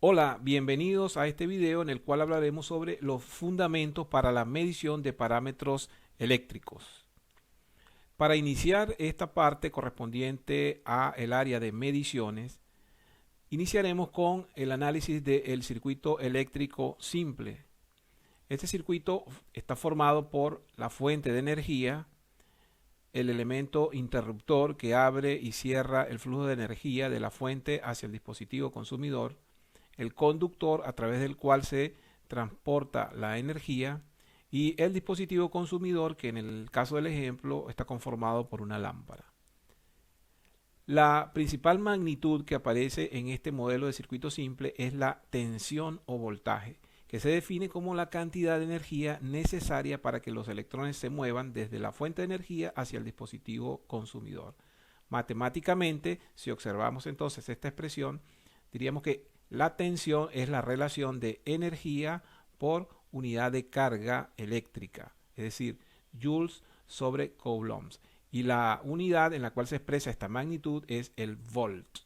Hola, bienvenidos a este video en el cual hablaremos sobre los fundamentos para la medición de parámetros eléctricos. Para iniciar esta parte correspondiente a el área de mediciones, iniciaremos con el análisis del circuito eléctrico simple. Este circuito está formado por la fuente de energía, el elemento interruptor que abre y cierra el flujo de energía de la fuente hacia el dispositivo consumidor, el conductor a través del cual se transporta la energía y el dispositivo consumidor, que en el caso del ejemplo está conformado por una lámpara. La principal magnitud que aparece en este modelo de circuito simple es la tensión o voltaje, que se define como la cantidad de energía necesaria para que los electrones se muevan desde la fuente de energía hacia el dispositivo consumidor. Matemáticamente, si observamos entonces esta expresión, diríamos que la tensión es la relación de energía por unidad de carga eléctrica, es decir, joules sobre coulombs. Y la unidad en la cual se expresa esta magnitud es el volt.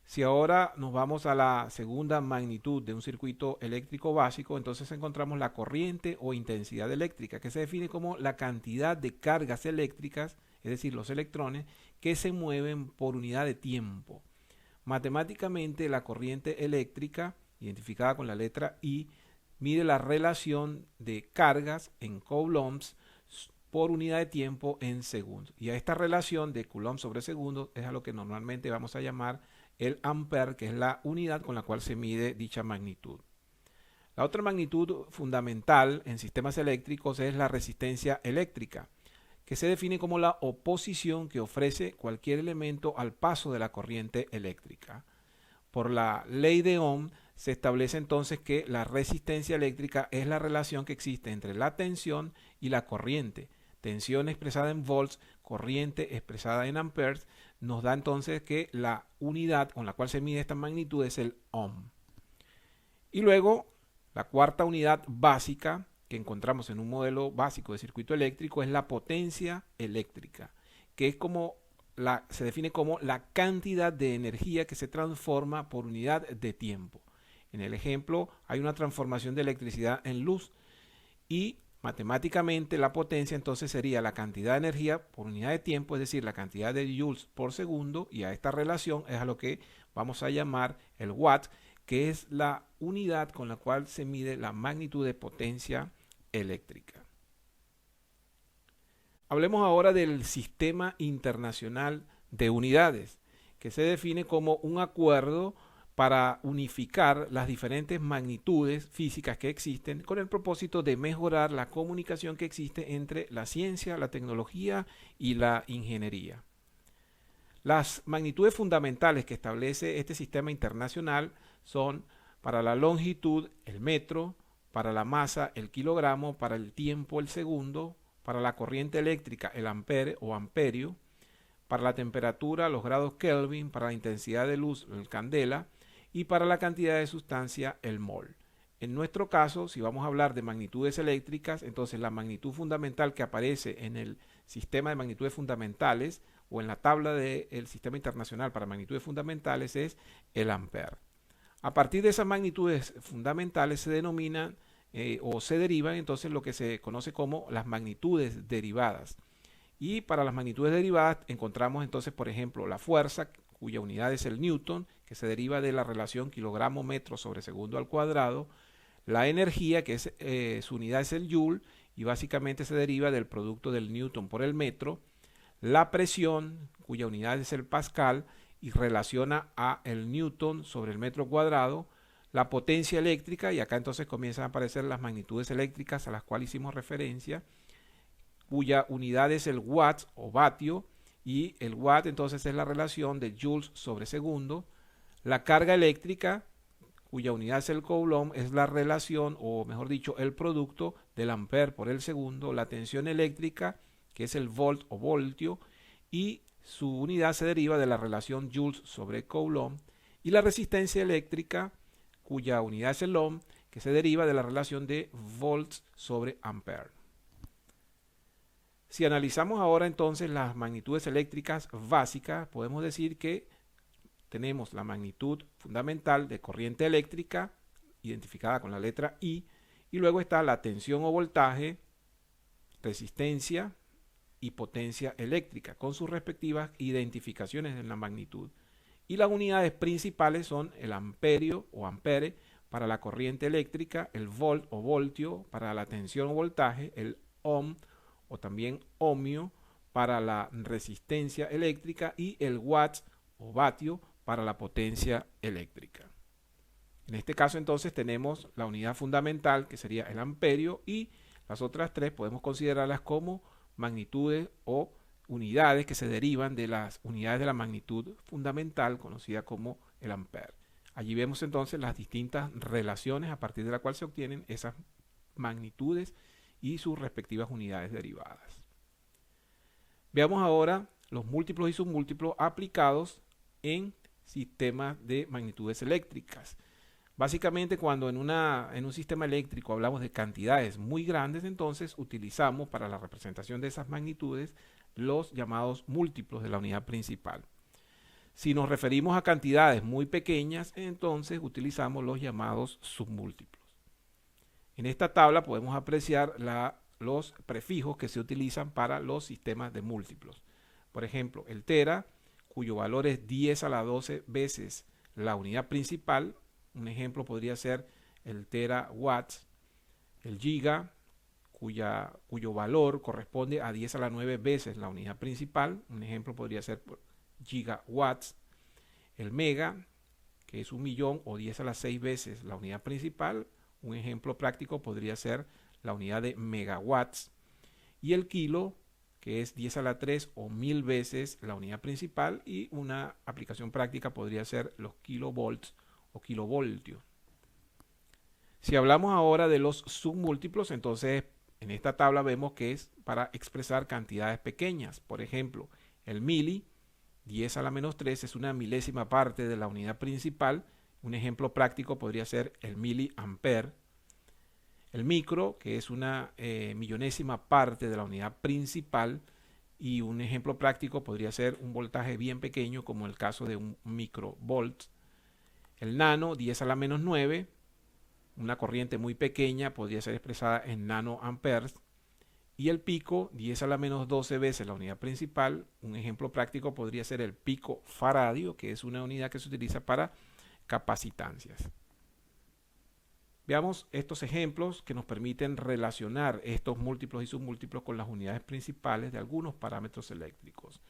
Si ahora nos vamos a la segunda magnitud de un circuito eléctrico básico, entonces encontramos la corriente o intensidad eléctrica, que se define como la cantidad de cargas eléctricas, es decir, los electrones, que se mueven por unidad de tiempo. Matemáticamente, la corriente eléctrica, identificada con la letra I, mide la relación de cargas en coulombs por unidad de tiempo en segundos. Y a esta relación de coulomb sobre segundos es a lo que normalmente vamos a llamar el ampere, que es la unidad con la cual se mide dicha magnitud. La otra magnitud fundamental en sistemas eléctricos es la resistencia eléctrica, que se define como la oposición que ofrece cualquier elemento al paso de la corriente eléctrica. Por la ley de Ohm se establece entonces que la resistencia eléctrica es la relación que existe entre la tensión y la corriente. Tensión expresada en volts, corriente expresada en amperes, nos da entonces que la unidad con la cual se mide esta magnitud es el ohm. Y luego, la cuarta unidad básica que encontramos en un modelo básico de circuito eléctrico es la potencia eléctrica, que es se define como la cantidad de energía que se transforma por unidad de tiempo. En el ejemplo hay una transformación de electricidad en luz y matemáticamente la potencia entonces sería la cantidad de energía por unidad de tiempo, es decir, la cantidad de joules por segundo, y a esta relación es a lo que vamos a llamar el watt, que es la unidad con la cual se mide la magnitud de potencia eléctrica. Hablemos ahora del Sistema Internacional de Unidades, que se define como un acuerdo para unificar las diferentes magnitudes físicas que existen con el propósito de mejorar la comunicación que existe entre la ciencia, la tecnología y la ingeniería. Las magnitudes fundamentales que establece este sistema internacional son para la longitud el metro, para la masa el kilogramo, para el tiempo el segundo, para la corriente eléctrica el ampere o amperio, para la temperatura los grados Kelvin, para la intensidad de luz el candela y para la cantidad de sustancia el mol. En nuestro caso, si vamos a hablar de magnitudes eléctricas, entonces la magnitud fundamental que aparece en el sistema de magnitudes fundamentales o en la tabla del sistema internacional para magnitudes fundamentales es el ampere. A partir de esas magnitudes fundamentales se denominan o se derivan entonces lo que se conoce como las magnitudes derivadas. Y para las magnitudes derivadas encontramos entonces, por ejemplo, la fuerza, cuya unidad es el newton, que se deriva de la relación kilogramo-metro sobre segundo al cuadrado, la energía, que es, su unidad es el joule, y básicamente se deriva del producto del newton por el metro, la presión, cuya unidad es el pascal, y relaciona a el newton sobre el metro cuadrado, la potencia eléctrica, y acá entonces comienzan a aparecer las magnitudes eléctricas a las cuales hicimos referencia, cuya unidad es el watt o vatio, y el watt entonces es la relación de joules sobre segundo, la carga eléctrica, cuya unidad es el coulomb, es la relación, o mejor dicho, el producto del ampere por el segundo, la tensión eléctrica, que es el volt o voltio, y su unidad se deriva de la relación joules sobre coulomb, y la resistencia eléctrica, cuya unidad es el ohm, que se deriva de la relación de volts sobre ampere. Si analizamos ahora entonces las magnitudes eléctricas básicas, podemos decir que tenemos la magnitud fundamental de corriente eléctrica, identificada con la letra I, y luego está la tensión o voltaje, resistencia y potencia eléctrica, con sus respectivas identificaciones en la magnitud. Y las unidades principales son el amperio o ampere para la corriente eléctrica, el volt o voltio para la tensión o voltaje, el ohm o también ohmio para la resistencia eléctrica y el watts o vatio para la potencia eléctrica. En este caso entonces tenemos la unidad fundamental, que sería el amperio, y las otras tres podemos considerarlas como magnitudes o unidades que se derivan de las unidades de la magnitud fundamental, conocida como el ampere. Allí vemos entonces las distintas relaciones a partir de las cuales se obtienen esas magnitudes y sus respectivas unidades derivadas. Veamos ahora los múltiplos y submúltiplos aplicados en sistemas de magnitudes eléctricas. Básicamente, cuando en un sistema eléctrico hablamos de cantidades muy grandes, entonces utilizamos para la representación de esas magnitudes los llamados múltiplos de la unidad principal. Si nos referimos a cantidades muy pequeñas, entonces utilizamos los llamados submúltiplos. En esta tabla podemos apreciar los prefijos que se utilizan para los sistemas de múltiplos. Por ejemplo, el tera, cuyo valor es 10 a la 12 veces la unidad principal. Un ejemplo podría ser el terawatts. El giga, cuyo valor corresponde a 10 a la 9 veces la unidad principal. Un ejemplo podría ser gigawatts. El mega, que es 1.000.000 o 10 a la 6 veces la unidad principal. Un ejemplo práctico podría ser la unidad de megawatts. Y el kilo, que es 10 a la 3 o 1.000 veces la unidad principal. Y una aplicación práctica podría ser los kilovolts o kilovoltios. Si hablamos ahora de los submúltiplos, entonces en esta tabla vemos que es para expresar cantidades pequeñas. Por ejemplo, el mili, 10 a la menos 3, es una milésima parte de la unidad principal. Un ejemplo práctico podría ser el miliampere. El micro, que es una millonésima parte de la unidad principal. Y un ejemplo práctico podría ser un voltaje bien pequeño, como el caso de un microvolt. El nano, 10 a la menos 9, una corriente muy pequeña, podría ser expresada en nanoamperes. Y el pico, 10 a la menos 12 veces la unidad principal. Un ejemplo práctico podría ser el pico faradio, que es una unidad que se utiliza para capacitancias. Veamos estos ejemplos que nos permiten relacionar estos múltiplos y submúltiplos con las unidades principales de algunos parámetros eléctricos.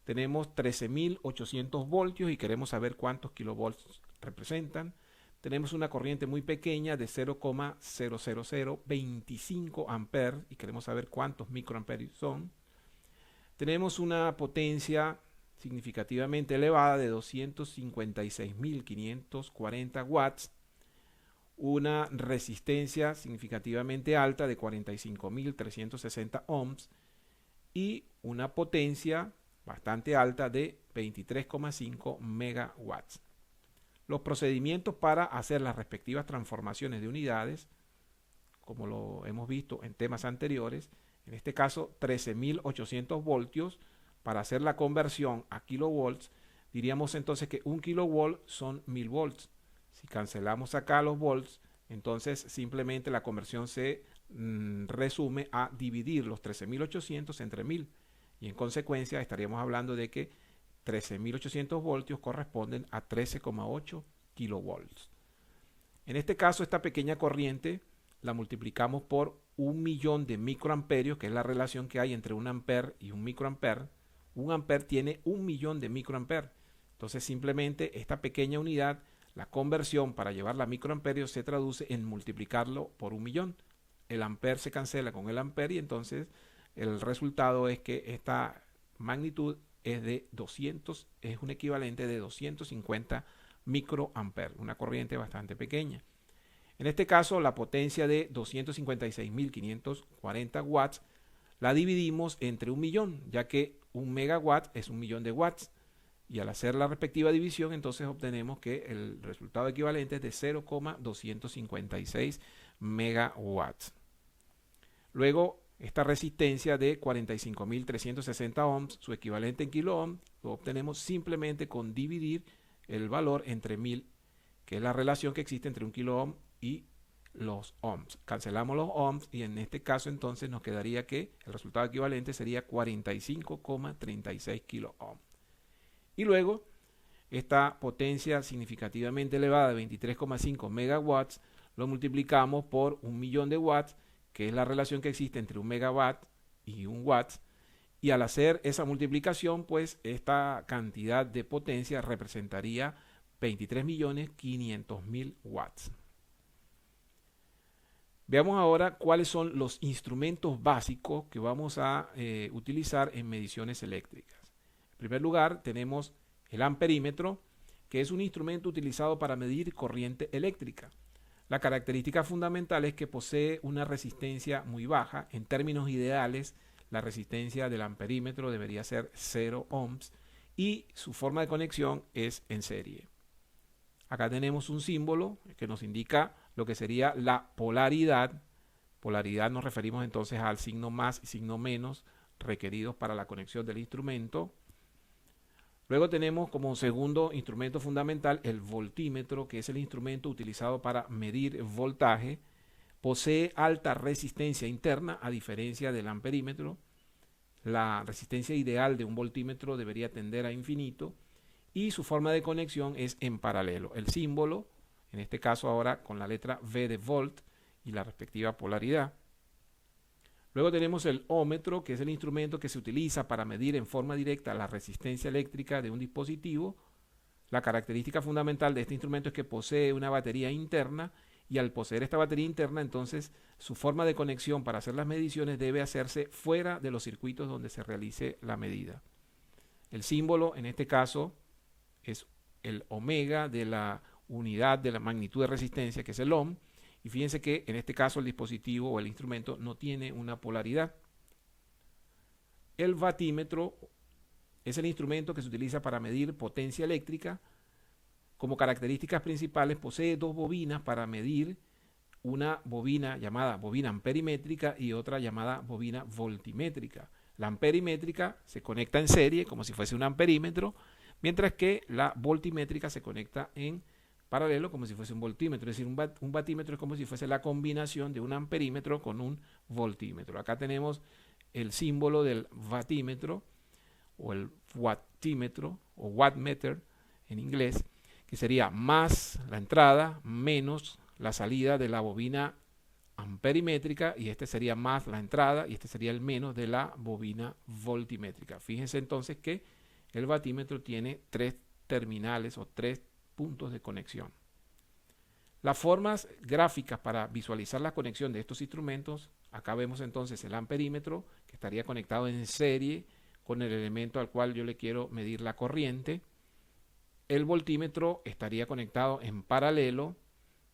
Tenemos 13.800 voltios y queremos saber cuántos kilovolts representan. Tenemos una corriente muy pequeña de 0,00025 amperes y queremos saber cuántos microamperios son. Tenemos una potencia significativamente elevada de 256.540 watts, una resistencia significativamente alta de 45.360 ohms y una potencia bastante alta de 23,5 megawatts. Los procedimientos para hacer las respectivas transformaciones de unidades, como lo hemos visto en temas anteriores, en este caso 13.800 voltios, para hacer la conversión a kilovolts, diríamos entonces que un kilovolt son 1.000 volts. Si cancelamos acá los volts, entonces simplemente la conversión se resume a dividir los 13.800 entre 1.000. Y en consecuencia estaríamos hablando de que 13.800 voltios corresponden a 13,8 kilovolts. En este caso, esta pequeña corriente la multiplicamos por 1.000.000 de microamperios, que es la relación que hay entre un ampere y un microampere. Un ampere tiene 1.000.000 de microamperios. Entonces, simplemente esta pequeña unidad, la conversión para llevarla a microamperios se traduce en multiplicarlo por 1.000.000. El ampere se cancela con el ampere y entonces el resultado es que esta magnitud es de 200, es un equivalente de 250 microamperes, una corriente bastante pequeña. En este caso, la potencia de 256.540 watts la dividimos entre 1.000.000, ya que un megawatt es 1.000.000 de watts. Y al hacer la respectiva división, entonces obtenemos que el resultado equivalente es de 0,256 megawatts. Luego, esta resistencia de 45.360 ohms, su equivalente en kilo ohm, lo obtenemos simplemente con dividir el valor entre 1000, que es la relación que existe entre un kilo ohm y los ohms. Cancelamos los ohms y en este caso entonces nos quedaría que el resultado equivalente sería 45,36 kilo ohm. Y luego esta potencia significativamente elevada de 23,5 megawatts lo multiplicamos por 1.000.000 de watts, que es la relación que existe entre un megawatt y un watt. Y al hacer esa multiplicación, pues esta cantidad de potencia representaría 23.500.000 watts. Veamos ahora cuáles son los instrumentos básicos que vamos a utilizar en mediciones eléctricas. En primer lugar, tenemos el amperímetro, que es un instrumento utilizado para medir corriente eléctrica. La característica fundamental es que posee una resistencia muy baja. En términos ideales, la resistencia del amperímetro debería ser 0 ohms y su forma de conexión es en serie. Acá tenemos un símbolo que nos indica lo que sería la polaridad. Polaridad nos referimos entonces al signo más y signo menos requeridos para la conexión del instrumento. Luego tenemos como segundo instrumento fundamental el voltímetro, que es el instrumento utilizado para medir voltaje. Posee alta resistencia interna a diferencia del amperímetro. La resistencia ideal de un voltímetro debería tender a infinito y su forma de conexión es en paralelo. El símbolo, en este caso ahora con la letra V de volt y la respectiva polaridad. Luego tenemos el ómetro, que es el instrumento que se utiliza para medir en forma directa la resistencia eléctrica de un dispositivo. La característica fundamental de este instrumento es que posee una batería interna y al poseer esta batería interna, entonces su forma de conexión para hacer las mediciones debe hacerse fuera de los circuitos donde se realice la medida. El símbolo en este caso es el omega de la unidad de la magnitud de resistencia, que es el ohm. Y fíjense que en este caso el dispositivo o el instrumento no tiene una polaridad. El vatímetro es el instrumento que se utiliza para medir potencia eléctrica. Como características principales posee dos bobinas para medir, una bobina llamada bobina amperimétrica y otra llamada bobina voltimétrica. La amperimétrica se conecta en serie como si fuese un amperímetro, mientras que la voltimétrica se conecta en paralelo como si fuese un voltímetro. Es decir, un vatímetro es como si fuese la combinación de un amperímetro con un voltímetro. Acá tenemos el símbolo del vatímetro o el wattímetro o wattmeter en inglés, que sería más la entrada menos la salida de la bobina amperimétrica, y este sería más la entrada y este sería el menos de la bobina voltimétrica. Fíjense entonces que el vatímetro tiene tres terminales o tres puntos de conexión. Las formas gráficas para visualizar la conexión de estos instrumentos, acá vemos entonces el amperímetro que estaría conectado en serie con el elemento al cual yo le quiero medir la corriente. El voltímetro estaría conectado en paralelo.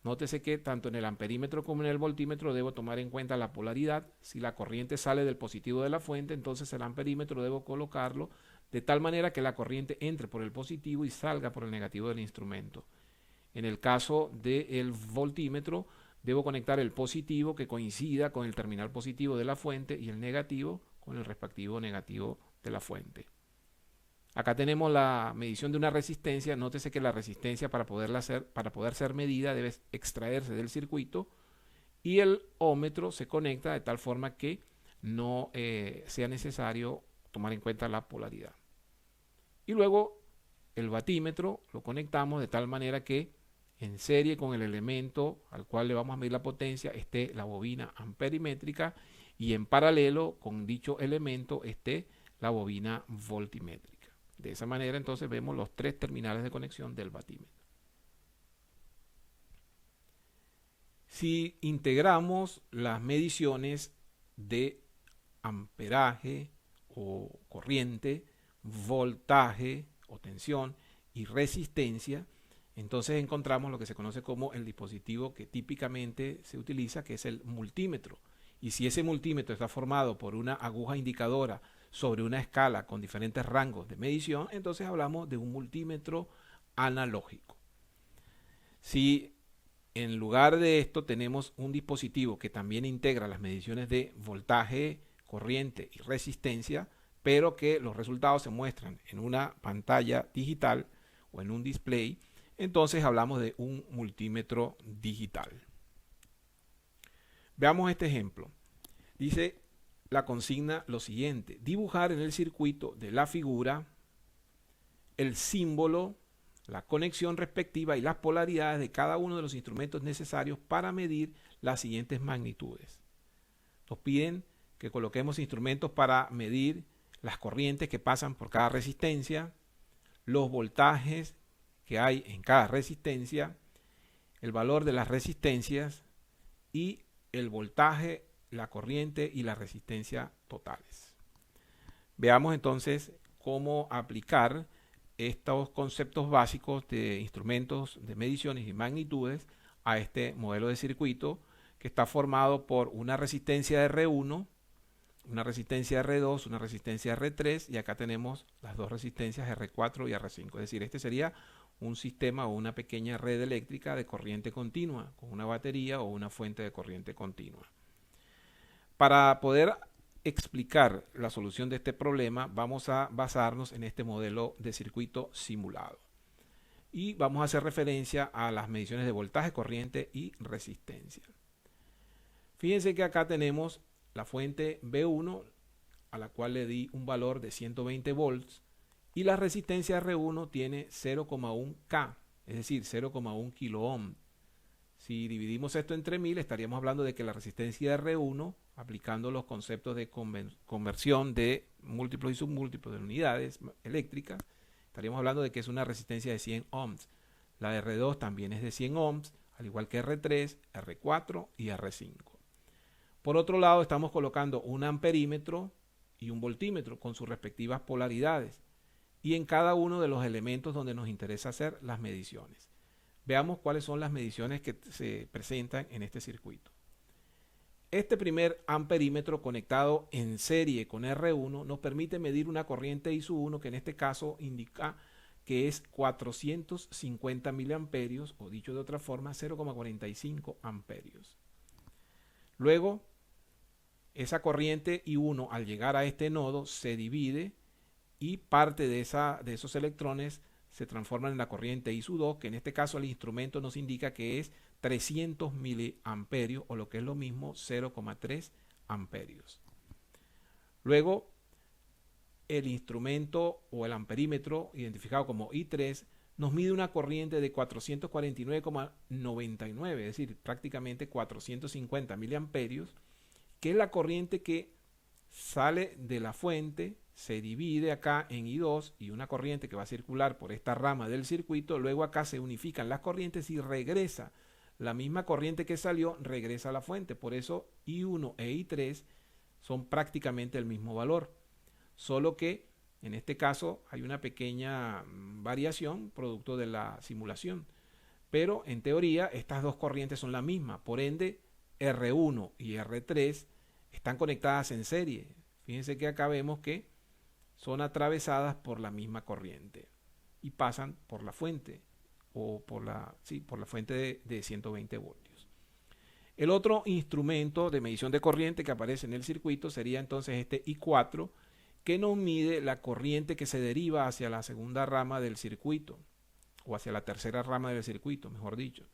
Nótese que tanto en el amperímetro como en el voltímetro debo tomar en cuenta la polaridad. Si la corriente sale del positivo de la fuente, entonces el amperímetro debo colocarlo de tal manera que la corriente entre por el positivo y salga por el negativo del instrumento. En el caso del voltímetro, debo conectar el positivo que coincida con el terminal positivo de la fuente y el negativo con el respectivo negativo de la fuente. Acá tenemos la medición de una resistencia. Nótese que la resistencia para poder ser medida debe extraerse del circuito y el ómetro se conecta de tal forma que no sea necesario tomar en cuenta la polaridad. Y luego el vatímetro lo conectamos de tal manera que en serie con el elemento al cual le vamos a medir la potencia esté la bobina amperimétrica y en paralelo con dicho elemento esté la bobina voltimétrica. De esa manera entonces vemos los tres terminales de conexión del vatímetro. Si integramos las mediciones de amperaje o corriente, voltaje o tensión y resistencia, entonces encontramos lo que se conoce como el dispositivo que típicamente se utiliza, que es el multímetro. Y si ese multímetro está formado por una aguja indicadora sobre una escala con diferentes rangos de medición, entonces hablamos de un multímetro analógico. Si en lugar de esto tenemos un dispositivo que también integra las mediciones de voltaje, corriente y resistencia, pero que los resultados se muestran en una pantalla digital, o en un display, entonces hablamos de un multímetro digital. Veamos este ejemplo. Dice la consigna lo siguiente: dibujar en el circuito de la figura el símbolo, la conexión respectiva y las polaridades de cada uno de los instrumentos necesarios para medir las siguientes magnitudes. Nos piden que coloquemos instrumentos para medir las corrientes que pasan por cada resistencia, los voltajes que hay en cada resistencia, el valor de las resistencias y el voltaje, la corriente y la resistencia totales. Veamos entonces cómo aplicar estos conceptos básicos de instrumentos de mediciones y magnitudes a este modelo de circuito que está formado por una resistencia R1, una resistencia R2, una resistencia R3 y acá tenemos las dos resistencias R4 y R5. Es decir, este sería un sistema o una pequeña red eléctrica de corriente continua con una batería o una fuente de corriente continua. Para poder explicar la solución de este problema, vamos a basarnos en este modelo de circuito simulado. Y vamos a hacer referencia a las mediciones de voltaje, corriente y resistencia. Fíjense que acá tenemos la fuente B1, a la cual le di un valor de 120 volts, y la resistencia R1 tiene 0,1 K, es decir, 0,1 kilo ohm. Si dividimos esto entre 1000, estaríamos hablando de que la resistencia R1, aplicando los conceptos de conversión de múltiplos y submúltiplos de unidades eléctricas, estaríamos hablando de que es una resistencia de 100 ohms. La R2 también es de 100 ohms, al igual que R3, R4 y R5. Por otro lado, estamos colocando un amperímetro y un voltímetro con sus respectivas polaridades y en cada uno de los elementos donde nos interesa hacer las mediciones. Veamos cuáles son las mediciones que se presentan en este circuito. Este primer amperímetro conectado en serie con R1 nos permite medir una corriente I1 que en este caso indica que es 450 miliamperios o dicho de otra forma 0,45 amperios. Luego esa corriente I1 al llegar a este nodo se divide y parte de esos electrones se transforman en la corriente I2, que en este caso el instrumento nos indica que es 300 miliamperios o lo que es lo mismo 0,3 amperios. Luego el instrumento o el amperímetro identificado como I3 nos mide una corriente de 449,99, es decir, prácticamente 450 miliamperios, que es la corriente que sale de la fuente, se divide acá en I2 y una corriente que va a circular por esta rama del circuito, luego acá se unifican las corrientes y regresa. La misma corriente que salió regresa a la fuente, por eso I1 e I3 son prácticamente el mismo valor, solo que en este caso hay una pequeña variación producto de la simulación, pero en teoría estas dos corrientes son la misma, por ende R1 y R3 están conectadas en serie. Fíjense que acá vemos que son atravesadas por la misma corriente y pasan por la fuente o por la fuente de 120 voltios. El otro instrumento de medición de corriente que aparece en el circuito sería entonces este I4, que nos mide la corriente que se deriva hacia la segunda rama del circuito o hacia la tercera rama del circuito, mejor dicho.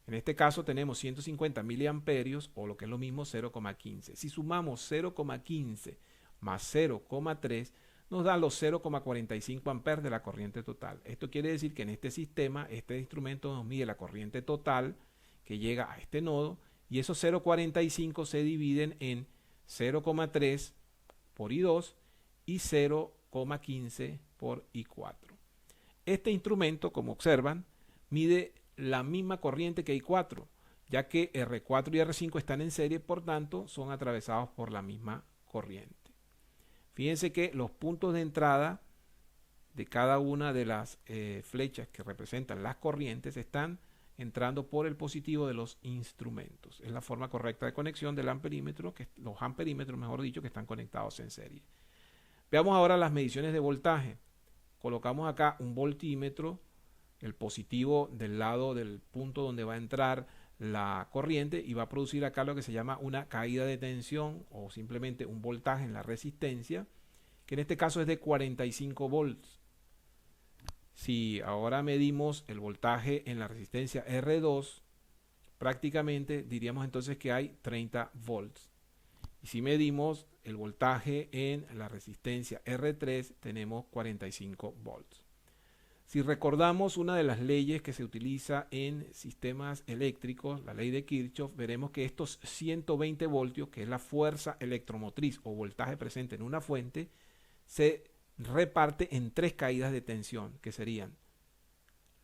En este caso tenemos 150 miliamperios o lo que es lo mismo 0,15. Si sumamos 0,15 más 0,3 nos da los 0,45 amperes de la corriente total. Esto quiere decir que en este sistema, este instrumento nos mide la corriente total que llega a este nodo y esos 0,45 se dividen en 0,3 por I2 y 0,15 por I4. Este instrumento, como observan, mide la misma corriente que I4, ya que R4 y R5 están en serie, por tanto son atravesados por la misma corriente. Fíjense que los puntos de entrada de cada una de las flechas que representan las corrientes están entrando por el positivo de los instrumentos. Es la forma correcta de conexión del amperímetro, los amperímetros, mejor dicho, que están conectados en serie. Veamos ahora las mediciones de voltaje. Colocamos acá un voltímetro, el positivo del lado del punto donde va a entrar la corriente y va a producir acá lo que se llama una caída de tensión o simplemente un voltaje en la resistencia, que en este caso es de 45 volts. Si ahora medimos el voltaje en la resistencia R2, prácticamente diríamos entonces que hay 30 volts. Y si medimos el voltaje en la resistencia R3, tenemos 45 volts. Si recordamos una de las leyes que se utiliza en sistemas eléctricos, la ley de Kirchhoff, veremos que estos 120 voltios, que es la fuerza electromotriz o voltaje presente en una fuente, se reparte en tres caídas de tensión, que serían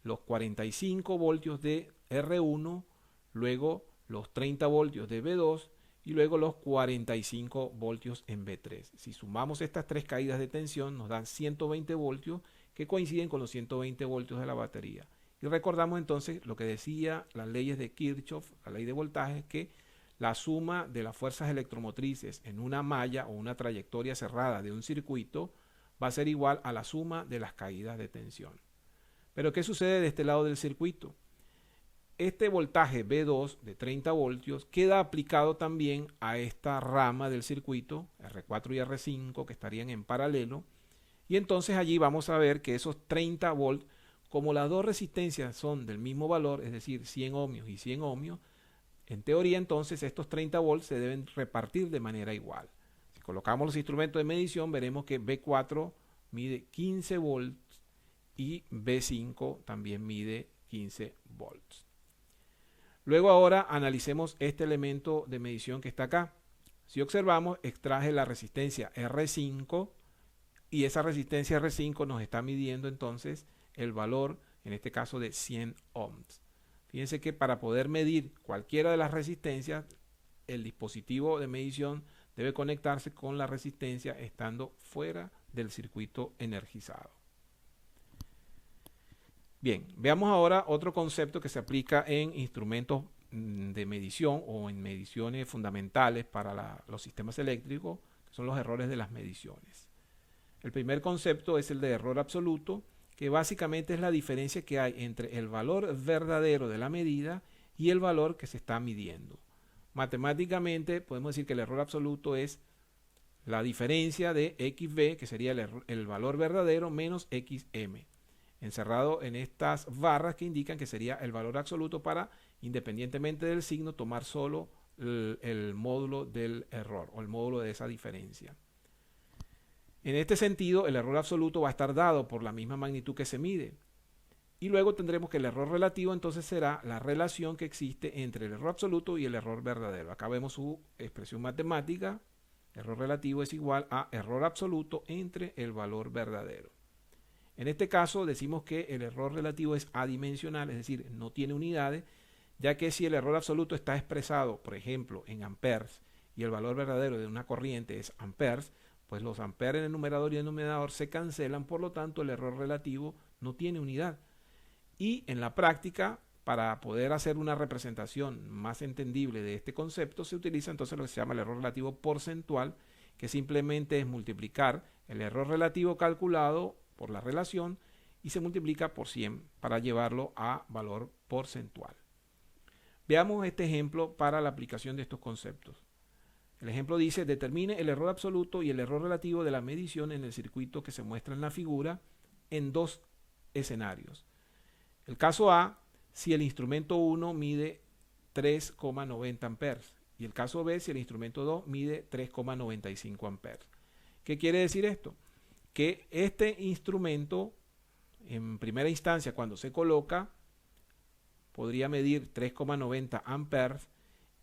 los 45 voltios de R1, luego los 30 voltios de B2 y luego los 45 voltios en B3. Si sumamos estas tres caídas de tensión, nos dan 120 voltios que coinciden con los 120 voltios de la batería. Y recordamos entonces lo que decía las leyes de Kirchhoff, la ley de voltaje, que la suma de las fuerzas electromotrices en una malla o una trayectoria cerrada de un circuito va a ser igual a la suma de las caídas de tensión. Pero ¿qué sucede de este lado del circuito? Este voltaje B2 de 30 voltios queda aplicado también a esta rama del circuito, R4 y R5, que estarían en paralelo. Y entonces allí vamos a ver que esos 30 volts, como las dos resistencias son del mismo valor, es decir, 100 ohmios y 100 ohmios, en teoría entonces estos 30 volts se deben repartir de manera igual. Si colocamos los instrumentos de medición, veremos que B4 mide 15 volts y B5 también mide 15 volts. Luego ahora analicemos este elemento de medición que está acá. Si observamos, extraje la resistencia R5 y esa resistencia R5 nos está midiendo entonces el valor, en este caso de 100 ohms. Fíjense que para poder medir cualquiera de las resistencias, el dispositivo de medición debe conectarse con la resistencia estando fuera del circuito energizado. Bien, veamos ahora otro concepto que se aplica en instrumentos de medición o en mediciones fundamentales para los sistemas eléctricos, que son los errores de las mediciones. El primer concepto es el de error absoluto, que básicamente es la diferencia que hay entre el valor verdadero de la medida y el valor que se está midiendo. Matemáticamente podemos decir que el error absoluto es la diferencia de XB, que sería el valor verdadero, menos XM, encerrado en estas barras que indican que sería el valor absoluto para, independientemente del signo, tomar solo el módulo del error o el módulo de esa diferencia. En este sentido, el error absoluto va a estar dado por la misma magnitud que se mide. Y luego tendremos que el error relativo entonces será la relación que existe entre el error absoluto y el error verdadero. Acá vemos su expresión matemática. Error relativo es igual a error absoluto entre el valor verdadero. En este caso decimos que el error relativo es adimensional, es decir, no tiene unidades, ya que si el error absoluto está expresado, por ejemplo, en amperes y el valor verdadero de una corriente es amperes, pues los amperes en el numerador y el denominador se cancelan, por lo tanto el error relativo no tiene unidad. Y en la práctica, para poder hacer una representación más entendible de este concepto, se utiliza entonces lo que se llama el error relativo porcentual, que simplemente es multiplicar el error relativo calculado por la relación y se multiplica por 100 para llevarlo a valor porcentual. Veamos este ejemplo para la aplicación de estos conceptos. El ejemplo dice: determine el error absoluto y el error relativo de la medición en el circuito que se muestra en la figura en dos escenarios. El caso A, si el instrumento 1 mide 3,90 amperes y el caso B, si el instrumento 2 mide 3,95 amperes. ¿Qué quiere decir esto? Que este instrumento, en primera instancia, cuando se coloca, podría medir 3,90 amperes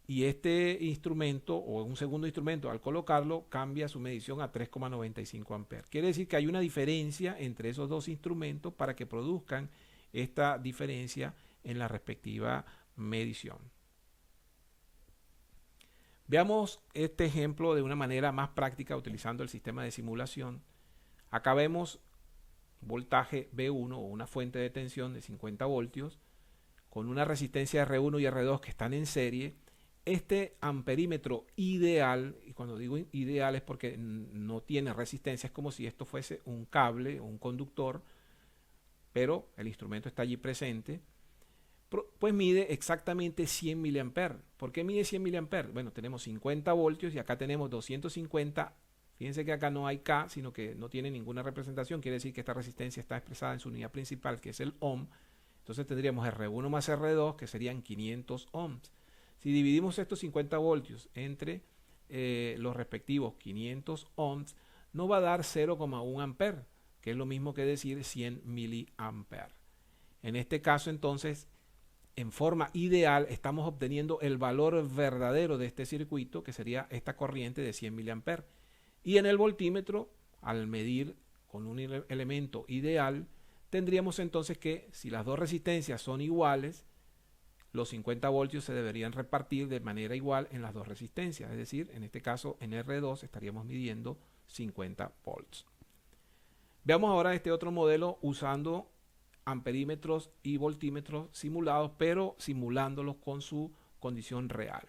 y este instrumento o un segundo instrumento al colocarlo cambia su medición a 3,95 amperes. Quiere decir que hay una diferencia entre esos dos instrumentos para que produzcan esta diferencia en la respectiva medición. Veamos este ejemplo de una manera más práctica utilizando el sistema de simulación. Acá vemos voltaje B1 o una fuente de tensión de 50 voltios con una resistencia R1 y R2 que están en serie. Este amperímetro ideal, y cuando digo ideal es porque no tiene resistencia, es como si esto fuese un cable o un conductor, pero el instrumento está allí presente, pues mide exactamente 100 miliamperes. ¿Por qué mide 100 miliamperes? Bueno, tenemos 50 voltios y acá tenemos 250 Fíjense que acá no hay K, sino que no tiene ninguna representación. Quiere decir que esta resistencia está expresada en su unidad principal, que es el ohm. Entonces tendríamos R1 más R2, que serían 500 ohms. Si dividimos estos 50 voltios entre los respectivos 500 ohms, nos va a dar 0,1 amper, que es lo mismo que decir 100 miliamperes. En este caso, entonces, en forma ideal, estamos obteniendo el valor verdadero de este circuito, que sería esta corriente de 100 miliamperes. Y en el voltímetro, al medir con un elemento ideal, tendríamos entonces que, si las dos resistencias son iguales, los 50 voltios se deberían repartir de manera igual en las dos resistencias. Es decir, en este caso, en R2 estaríamos midiendo 50 volts. Veamos ahora este otro modelo usando amperímetros y voltímetros simulados, pero simulándolos con su condición real.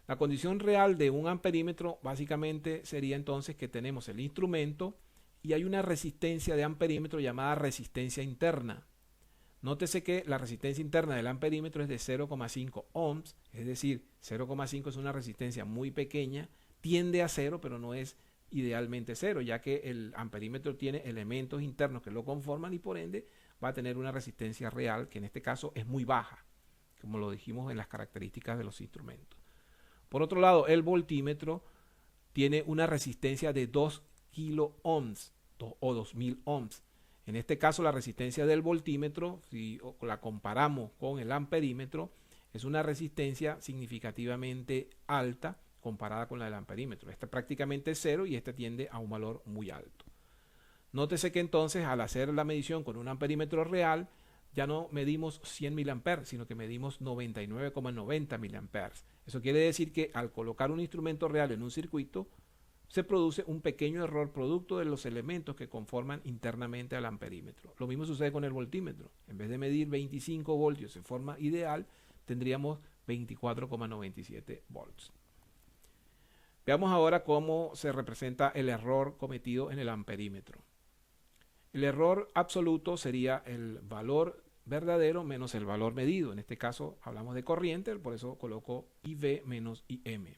La condición real de un amperímetro básicamente sería entonces que tenemos el instrumento y hay una resistencia de amperímetro llamada resistencia interna. Nótese que la resistencia interna del amperímetro es de 0,5 ohms, es decir, 0,5 es una resistencia muy pequeña, tiende a 0, pero no es idealmente 0, ya que el amperímetro tiene elementos internos que lo conforman y por ende va a tener una resistencia real que en este caso es muy baja, como lo dijimos en las características de los instrumentos. Por otro lado, el voltímetro tiene una resistencia de 2 kilo ohms o 2000 ohms. En este caso, la resistencia del voltímetro, si la comparamos con el amperímetro, es una resistencia significativamente alta comparada con la del amperímetro. Esta prácticamente es 0 y esta tiende a un valor muy alto. Nótese que entonces, al hacer la medición con un amperímetro real, ya no medimos 100 miliamperes, sino que medimos 99,90 miliamperes. Eso quiere decir que al colocar un instrumento real en un circuito, se produce un pequeño error producto de los elementos que conforman internamente al amperímetro. Lo mismo sucede con el voltímetro. En vez de medir 25 voltios en forma ideal, tendríamos 24,97 volts. Veamos ahora cómo se representa el error cometido en el amperímetro. El error absoluto sería el valor verdadero menos el valor medido. En este caso hablamos de corriente, por eso coloco IV menos IM.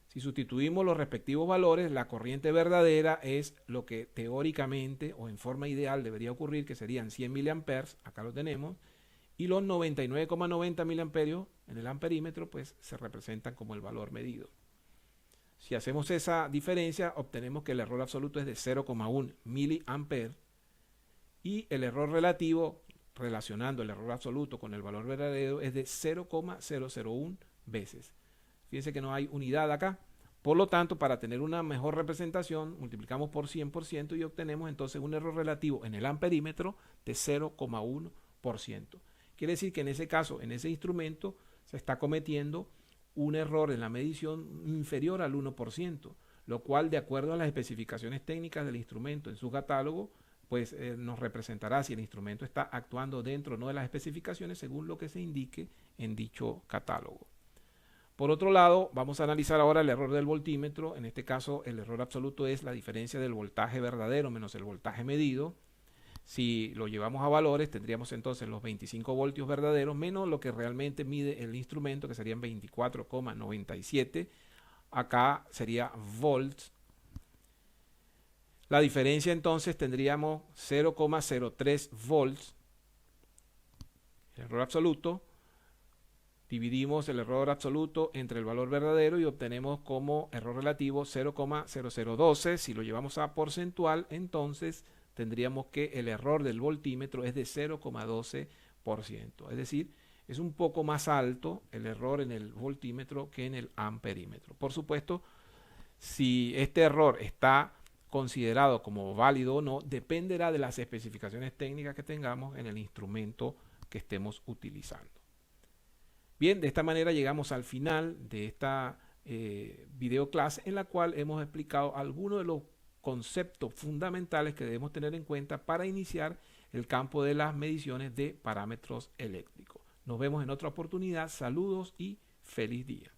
Si sustituimos los respectivos valores, la corriente verdadera es lo que teóricamente o en forma ideal debería ocurrir, que serían 100 miliamperes, acá lo tenemos, y los 99,90 miliamperios en el amperímetro pues se representan como el valor medido. Si hacemos esa diferencia, obtenemos que el error absoluto es de 0,1 miliamperes y el error relativo, relacionando el error absoluto con el valor verdadero, es de 0,001 veces. Fíjense que no hay unidad acá. Por lo tanto, para tener una mejor representación, multiplicamos por 100% y obtenemos entonces un error relativo en el amperímetro de 0,1%. Quiere decir que en ese caso, en ese instrumento, se está cometiendo un error en la medición inferior al 1%, lo cual, de acuerdo a las especificaciones técnicas del instrumento en su catálogo, pues nos representará si el instrumento está actuando dentro o no de las especificaciones según lo que se indique en dicho catálogo. Por otro lado, vamos a analizar ahora el error del voltímetro. En este caso, el error absoluto es la diferencia del voltaje verdadero menos el voltaje medido. Si lo llevamos a valores, tendríamos entonces los 25 voltios verdaderos menos lo que realmente mide el instrumento, que serían 24,97. Acá sería volts. La diferencia entonces tendríamos 0,03 volts. El error absoluto. Dividimos el error absoluto entre el valor verdadero y obtenemos como error relativo 0,0012. Si lo llevamos a porcentual, entonces tendríamos que el error del voltímetro es de 0,12%. Es decir, es un poco más alto el error en el voltímetro que en el amperímetro. Por supuesto, si este error está considerado como válido o no, dependerá de las especificaciones técnicas que tengamos en el instrumento que estemos utilizando. Bien, de esta manera llegamos al final de esta video clase en la cual hemos explicado algunos de los conceptos fundamentales que debemos tener en cuenta para iniciar el campo de las mediciones de parámetros eléctricos. Nos vemos en otra oportunidad. Saludos y feliz día.